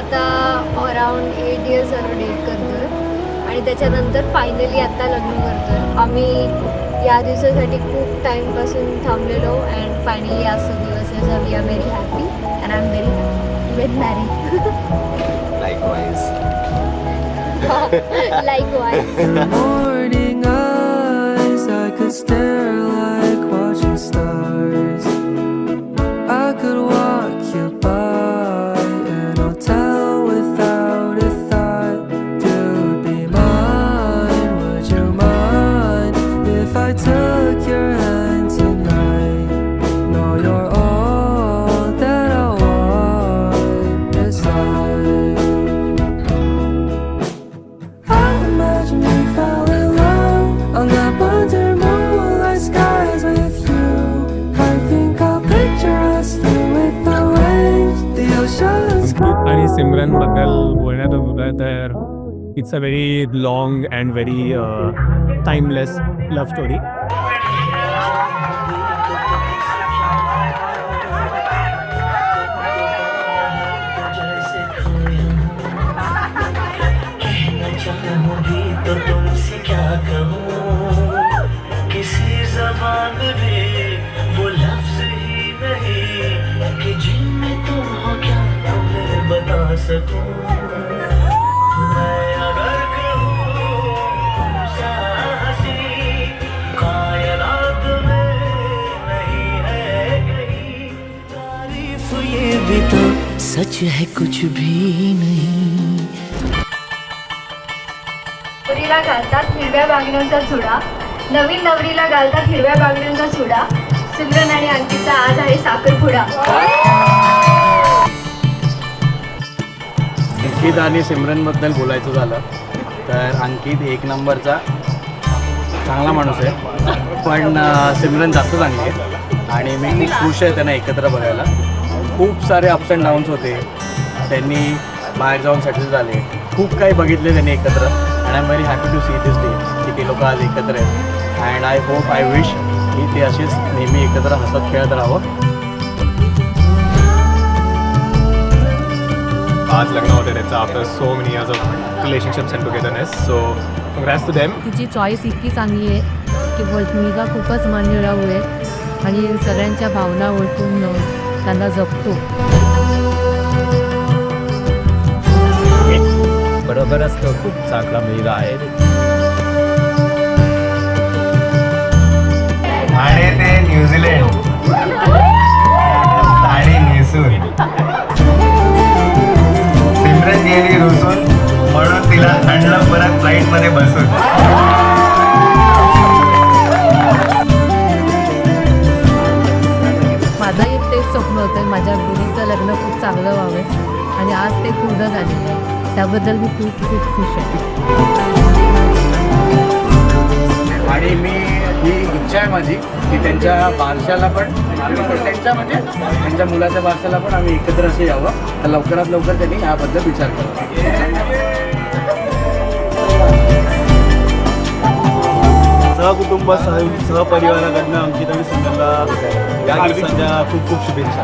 आता around 8 years झालं date करतोय आणि त्याच्यानंतर फायनली आता लग्न करतोय. आम्ही या दिवसासाठी खूप टाईमपासून थांबलेलो अँड फायनली आज तो दिवस आहे. So we are very happy and I am very very merry. Likewise. Morning eyes, I could stare like watching stars. I could walk you by an hotel without a thought. You'd be mine, would you mind if I took your hand tonight? No, you're all that I want inside. I imagine we fell in love on the under moonlight skies with you. I think I'll picture us here with the waves, the oceans. आणि सिमरन बद्दल बोलण्यात होतं तर it's a very long and very timeless love story. तो तुमसे क्या कहूँ, किसी ज़बान में भी वो लफ्ज़ ही नहीं कि जिनमें तुम हो क्या तुम्हें बता सकूँ. मैं अगर कहूँ साहसी कायनात में नहीं है कहीं. तारीफ ये भी तो सच है कुछ भी नहीं. नवरीला घालतात हिरव्या बांगड्यांचा चुडा, नवीन नवरीला घालतात हिरव्या बांगड्यांचा चुडा. सिमरन आणि अंकितचा आज आहे साखरपुडा. अंकित आणि सिमरनबद्दल बोलायचं झालं तर अंकित एक नंबरचा चांगला माणूस आहे, पण सिमरन जास्त चांगली आहे आणि मी खूप खुश आहे त्यांना एकत्र बघायला. खूप सारे अप्स अँड डाऊन्स होते, त्यांनी बाहेर जाऊन सेटल झाले, खूप काही बघितले त्यांनी एकत्र. And I am very happy to see this day की ते लोक आज एकत्र आहेत. And I hope I wish की ते असेच नेहमी एकत्र हसत खेळत राहावं. आज लग्न होते त्यांचं after so many years of relationships and togetherness. So congrats to them. तिची चॉईस इतकी चांगली आहे की मुलगा खूपच मनमिळाऊ आहे आणि सगळ्यांच्या भावना ओळखून त्यांना जपतो. बरोबरच तो खूप चांगला मुलगा आहे आणि ते न्यूझीलंड साडी नेसून सिमरन गेली रुसून म्हणून तिला आणलं परत फ्लाईटमध्ये बसून. माझंही तेच स्वप्न होतं माझ्या मुलीचं लग्न खूप चांगलं व्हावं आणि आज ते पूर्ण झालेलं आहे. त्याबद्दल मी खूप खूप खुश आहे. आणि मी ही इच्छा आहे माझी की त्यांच्या बारशाला पण त्यांच्या मुलाच्या बारशाला पण आम्ही एकत्र असे यावं. तर लवकरात लवकर त्यांनी याबद्दल विचार करावा. सहकुटुंब सहपरिवाराकडनं अंकित आणि सिमरनला या दिवसांच्या खूप खूप शुभेच्छा.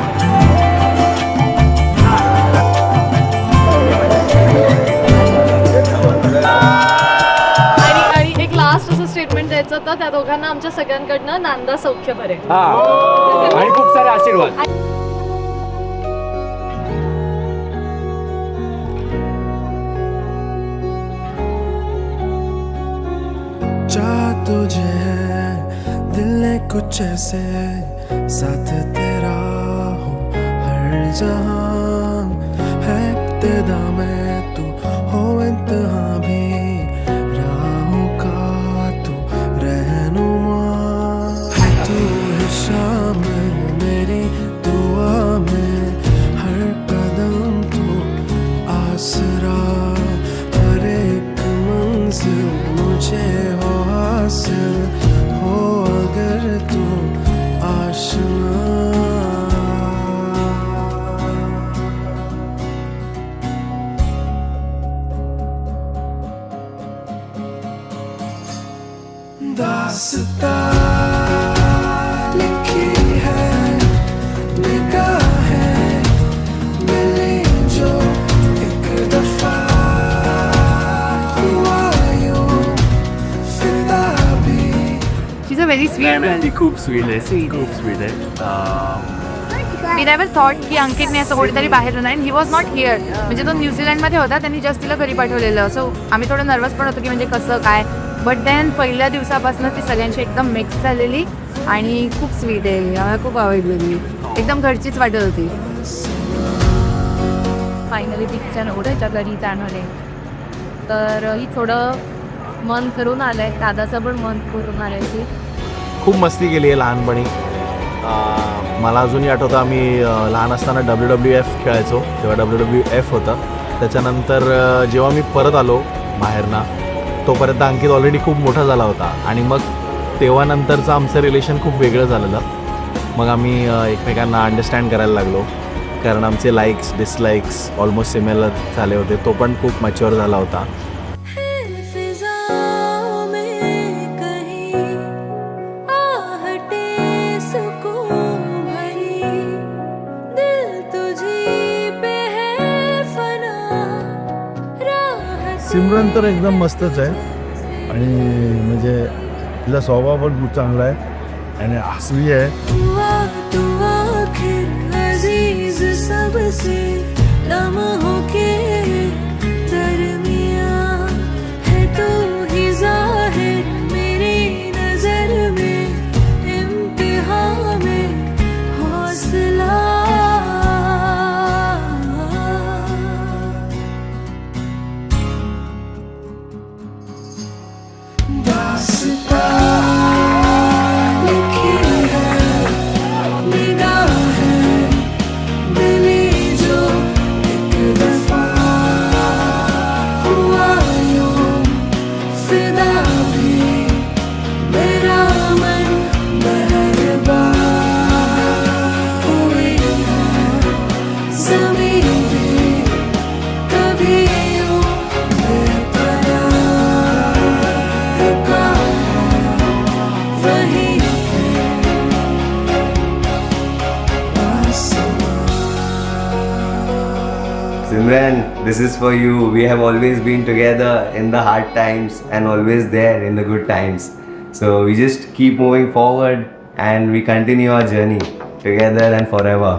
आणि एक लास्ट असं स्टेटमेंट द्यायचं होतं त्या दोघांना आमच्या सगळ्यांकडनं नांदा सौख्य भरे आणि खूप सारे आशीर्वाद. तुझे है दिल ने कुछ ऐसे साथ तेरा हो हर जहां है इब्तिदा में तू हो इंतहा भी राहों का तू रहनुमा है. तू है शामिल मेरी दुआ में हर कदम तू आसरा हर एक मंजिल मुझे हो हासिल हो अगर तू आशना. दास्तां लिखी है निगाहें मिली जो एक व्हेरी स्वीट. ती खूप स्वीट आहे, खूप स्वीट आहे. मी नेवर थॉट की अंकितने असं कुठेतरी बाहेर नाही. ही वॉज नॉट हिअर, म्हणजे तो न्यूझीलंडमध्ये होता, त्यांनी जस्ट तिला घरी पाठवलेलं. सो आम्ही थोडं नर्वस पण होतो की म्हणजे कसं काय. बट देन पहिल्या दिवसापासून ती सगळ्यांशी एकदम मिक्स झालेली आणि खूप स्वीट आहे. मला खूप आवडलेली, एकदम घरचीच वाटत होती. फायनली तिच्या नवऱ्याच्या घरी जाणार आहे, तर ही थोडं मन करून आलं आहे. दादाचं पण मन करून आलं आहे की खूप मस्ती केली आहे लहानपणी. मला अजूनही आठवतं आम्ही लहान असताना WWF खेळायचो, तेव्हा WWF होतं. त्याच्यानंतर जेव्हा मी परत आलो बाहेरना, तोपर्यंत अंकित ऑलरेडी खूप मोठा झाला होता आणि मग तेव्हा नंतरचं आमचं रिलेशन खूप वेगळं झालेलं. मग आम्ही एकमेकांना अंडरस्टँड करायला लागलो, कारण आमचे लाईक्स डिसलाईक्स ऑलमोस्ट सिमिलर झाले होते. तो पण खूप मॅच्युअर झाला होता. फिजाओं में कहीं आहटे सुकून भरी, दिल तुझी पे है फना, राह सिमरन तर एकदम मस्तच आहे आणि म्हणजे तिचा स्वभाव पण खूप चांगला आहे आणि हसवी आहे. हुआ तू आखिर अजीज सबसे, लम्हों के दरमियां है तू ही जाहिर मेरी नजर में, इम्तिहान में हौसला. Simran, this is for you. We have always been together in the hard times and always there in the good times. So we just keep moving forward and we continue our journey together and forever.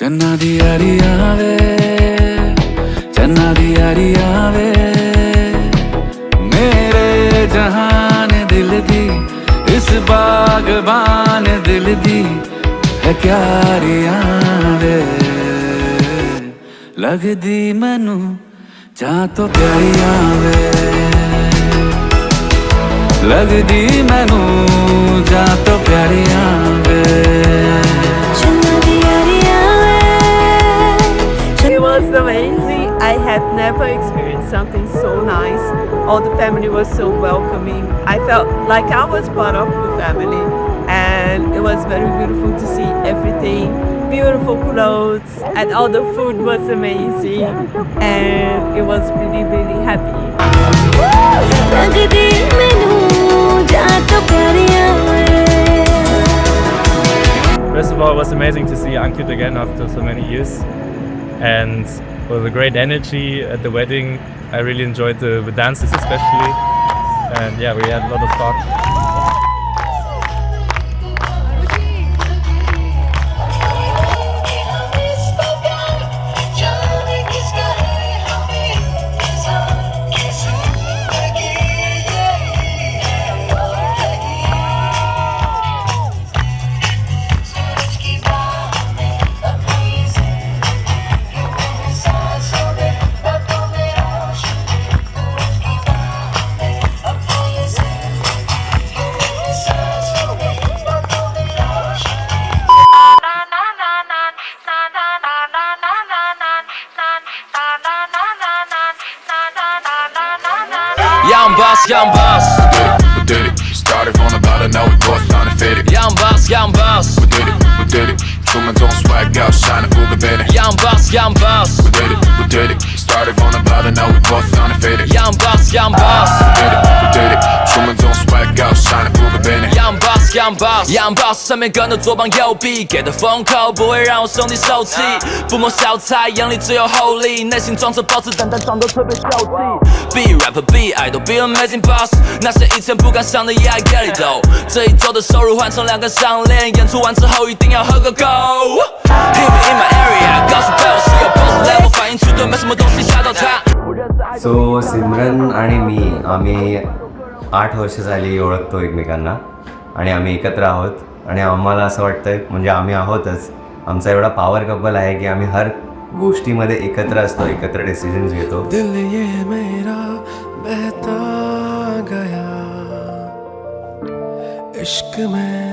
चन्ना दी यारी आवे, चन्ना दी यारी आवे, मेरे जहान दिल दी, इस बागबान दिल दी है क्यारी आवे, लगदी मैनू जा तो प्यारी आवे, लगदी मैनू जा तो प्यारी आवे. It was amazing. I had never experienced something so nice. All the family was so welcoming. I felt like I was part of the family, and it was very beautiful to see everything. Beautiful clothes, and all the food was amazing, and it was really, really happy. First of all, it was amazing to see Ankit again after so many years, and it was a great energy at the wedding. I really enjoyed the dances especially, and yeah, we had a lot of fun. Yeah, I'm boss. We did it. Started from the bottom, now we both trying to fit it. Yeah, I'm boss. Yeah, I'm boss. We did it. Truman's on swag out, shining cool the better. Yeah, I'm boss. Yeah, I'm boss. We did it. Started from the bottom, now we both trying to fit it. Yeah, I'm boss. Yeah, I'm boss. We did it. Truman's on swag out, shining cool the better. Yeah, I'm boss. Yeah, 样boss，样 boss 上面跟着左膀右臂，给的封口不会让我兄弟受气。不摸小菜，眼里只有厚利，内心装着包子，但装得特别秀气。Be rapper be idol be amazing boss， 那些以前不敢想的也爱 get it though。这一周的收入换成2根项链，演出完之后一定要喝个够。Hit me in my area， 告诉被我是有 boss level， 反应迟钝，没什么东西吓到他。सो Simran आणि मी आम्ही 8 वर्ष झाली ओळखतो एकमेकांना आणि आम्ही एकत्र आहोत आणि आम्हाला असं वाटतं म्हणजे आम्ही आहोतच आमचा एवढा पॉवर कपल आहे की आम्ही हर गोष्टीमध्ये एकत्र असतो एकत्र डिसिजन्स घेतो. दिल ये मेरा बहता गया इश्क में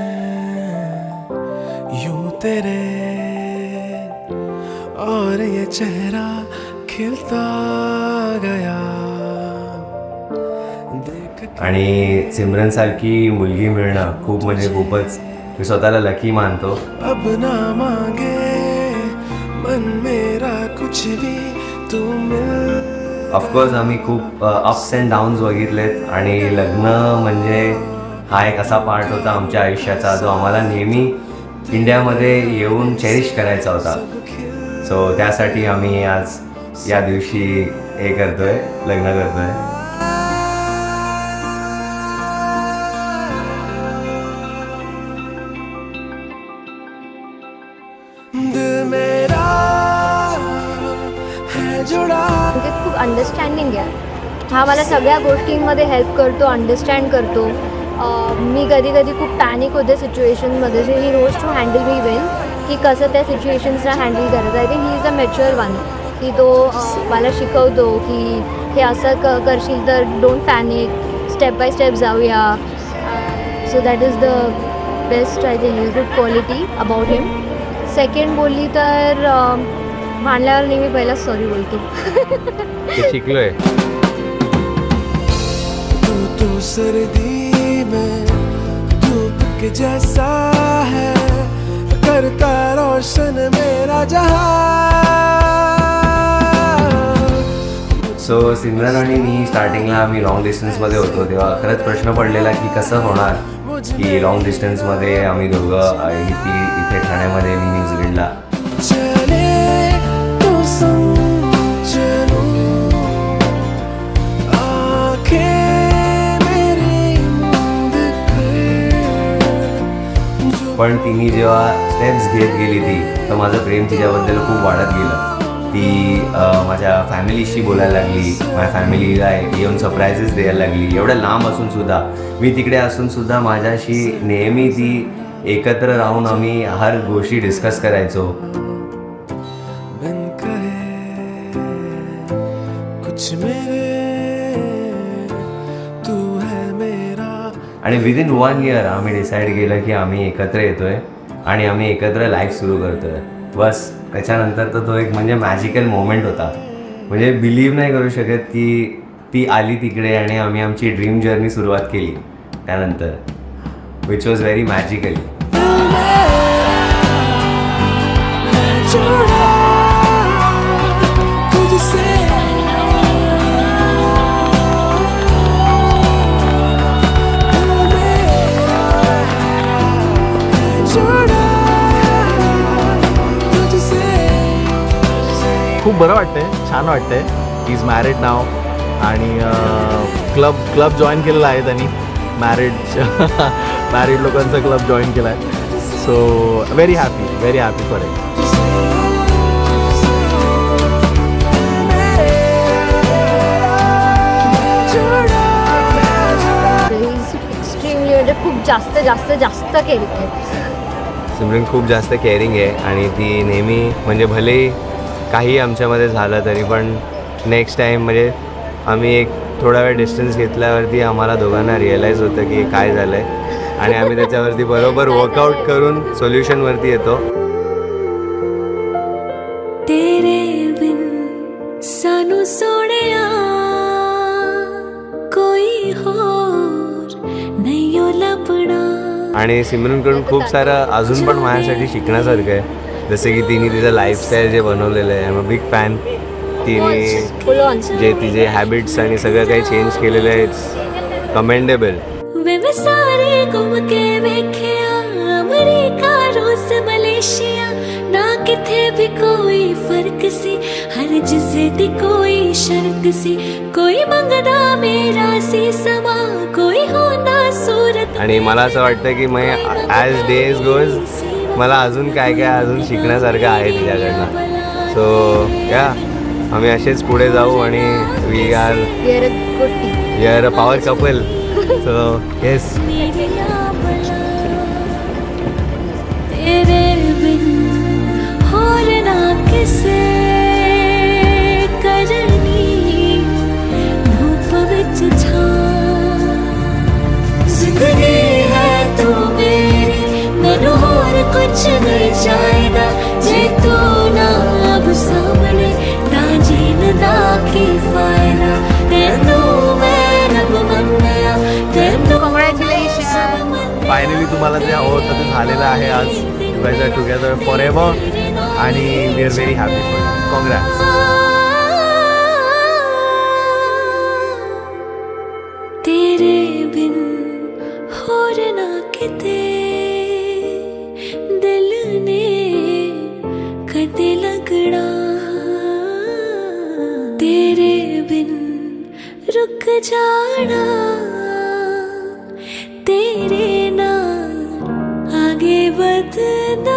यूं तेरे और ये चेहरा खिलता गया. आणि सिमरनसारखी मुलगी मिळणं खूप म्हणजे खूपच मी स्वतःला लकी मानतो. अब ना मांगे मन मेरा कुछ भी तू मिल. ऑफकोर्स आम्ही खूप अप्स अँड डाऊन्स बघितलेत आणि लग्न म्हणजे हा एक असा पार्ट होता आमच्या आयुष्याचा जो आम्हाला नेहमी इंडियामध्ये येऊन चेरिश करायचा होता. सो त्यासाठी आम्ही आज या दिवशी हे करतोय लग्न करतोय. खूप अंडरस्टँडिंग आहे. हा मला सगळ्या गोष्टींमध्ये हेल्प करतो अंडरस्टँड करतो. मी कधी कधी खूप पॅनिक होते सिच्युएशनमध्ये so he knows to handle me well की कसं त्या सिच्युएशन्सला हँडल करायचं. I think he is a mature one की तो मला शिकवतो की हे असं करशील तर don't panic step by step जाऊया. So that is the best I think good quality about him. Second बोलली तर भांडल्यावर नेहमी पहिला सॉरी बोलतो. शिकलोय. तू सर्दी में धूप के जैसा है करता रोशन मेरा जहां. सो सिमरन आणि मी स्टार्टिंगला आम्ही लॉंग डिस्टन्समध्ये होतो तेव्हा खरंच प्रश्न पडलेला की कसं होणार की लॉंग डिस्टन्समध्ये आम्ही दोघं ती इथे ठाण्यामध्ये मी न्यूझीलंडला. पण तिने जेव्हा स्टेप्स घेत गेली ती तर माझं प्रेम तिच्याबद्दल खूप वाढत गेलं. ती माझ्या फॅमिलीशी बोलायला लागली. माझ्या फॅमिलीला येऊन सरप्रायझेस द्यायला लागली. एवढं लांब असूनसुद्धा मी तिकडे असूनसुद्धा माझ्याशी नेहमी ती एकत्र राहून आम्ही हर गोष्टी डिस्कस करायचो. आणि विदिन 1 year आम्ही डिसाईड केलं की आम्ही एकत्र येतोय आणि आम्ही एकत्र लाईफ सुरू करतोय. बस त्याच्यानंतर तर तो एक म्हणजे मॅजिकल मोमेंट होता. म्हणजे बिलीव्ह नाही करू शकत की ती आली तिकडे आणि आम्ही आमची ड्रीम जर्नी सुरुवात केली त्यानंतर विच वॉज व्हेरी मॅजिकल. खूप बरं वाटतंय छान वाटतंय. ही इज मॅरिड नाव आणि क्लब जॉईन केलेला आहे त्यांनी. मॅरिड लोकांचा क्लब जॉईन केला आहे. So very happy for it. Extremely म्हणजे खूप जास्त केली आहे. सिमरन खूप जास्त केअरिंग आहे आणि ती नेहमी म्हणजे भले काही आमच्यामध्ये झालं तरी पण नेक्स्ट टाईम म्हणजे आम्ही एक थोडा वेळ डिस्टन्स घेतल्यावरती आम्हाला दोघांना रिअलाईज होतं की काय झालं आहे आणि आम्ही त्याच्यावरती बरोबर वर्कआउट करून सोल्युशनवरती येतो. तेरे बिन सानू सोनिया कोई होर नहीं ओ लपना. आणि सिमरनकडून खूप सारं अजून पण माझ्यासाठी शिकण्यासारखं आहे. जसं की तिने तिचं लाईफस्टाईल जे बनवलेलं आहे. I am a big fan. तिने जे तिचे हॅबिट्स आणि सगळं काही चेंज केलेलं आहे. It's commendable. वे मैं सारे घूम के वेख्या अमरीका रूस मलेशिया ना किथे भी कोई फर्क सी हर जिसे दी कोई शर्त सी कोई मंगदा मेरा सी समा कोई होना सूरत आणि मला असं वाटतं की मग ॲज डेज गोज मला अजून काय काय अजून शिकण्यासारखं आहे तिच्याकडनं. सो या आम्ही असेच पुढे जाऊ आणि we are a power couple. So yes. तेरे बिन होर ना किसे करनी धूप विच छां जिंदगी है तू मेरी मैनू होर कुछ नहीं चाहिदा जे तू ना अब सामने ना जीन दा की फायदा तेनू मैं रब मन्निया तेनू कॉंग्रॅच्युलेशन. फायनली तुम्हाला जे हवं होतं ते झालेलं आहे आज. You guys are together for ever आणि we are very happy for you. Congrats. तेरे बिन होर ना किते दिल ने कदे लगना तेरे बिन रुक जाना तेरे नाल आगे बढ़ना